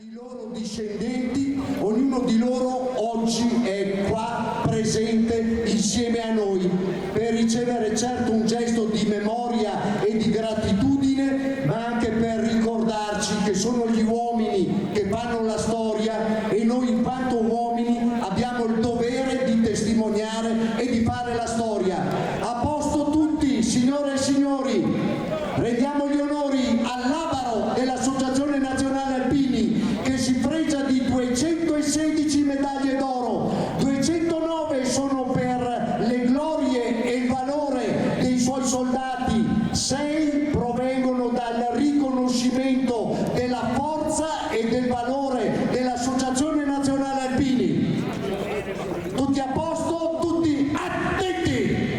i loro discendenti, ognuno di loro oggi è qua presente insieme a noi per ricevere certo un gesto di memoria e di gratitudine, ma anche per ricordarci che sono gli uomini che fanno la storia e noi in quanto uomini abbiamo il dovere di testimoniare e di fare la storia. A posto tutti, signore e signori, rendiamo gli onori al Labaro dell'Associazione Nazionale Alpini, che si fregia di 216 medaglie d'oro, 209 sono per le glorie e il valore dei suoi soldati, 6 provengono dal riconoscimento della forza e del valore dell'Associazione Nazionale Alpini. Tutti a posto, tutti attenti!